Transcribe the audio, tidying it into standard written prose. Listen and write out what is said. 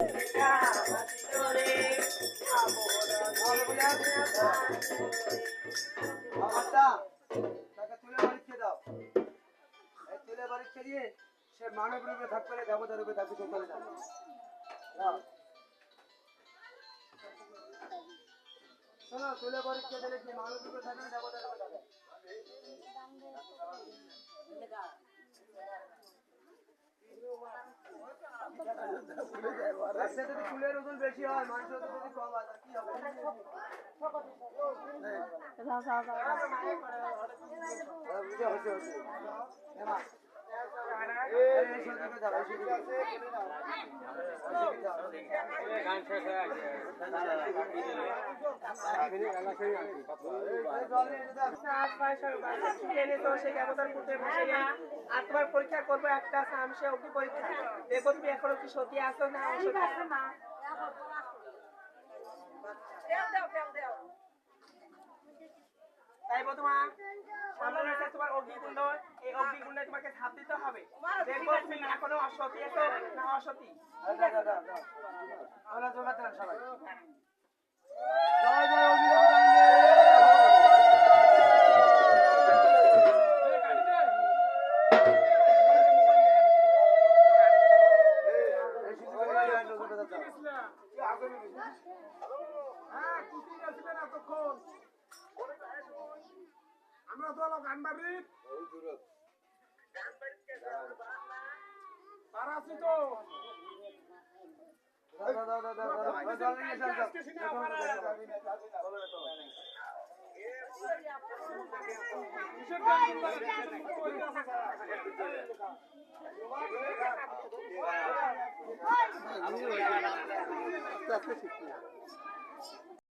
তাকে তুলে বাড়ি দাও। এই তুলে বাড়ি দিয়ে সে মানব রূপে থাকবে না, দেবতা রূপে থাকবে। চলে যাবে। শোনো, তুলে বাড়ি দিলে কি মানব রূপে থাকবে না, দেবতা রূপে থাকবে? ফুলের ওজন বেশি হয়, মানুষের ওজন যদি কম হয় কি হবে? আরেকবার পরীক্ষা করবো, একটা সামসে অগ্নি পরীক্ষা। দেখো তুমি এখনো কি সতী আছো না অসতী আছো? তাই বধুমা, সামনে রয়েছে তোমার অগ্নিকুণ্ড। এই অগ্নিকুণ্ডে তোমাকে ঝাঁপ দিতে হবে। দেখবো তুমি এখনো অসতী আছো না অসতী। সবাই আমরা তো হলো গানবাড়ির তারা আছি তো।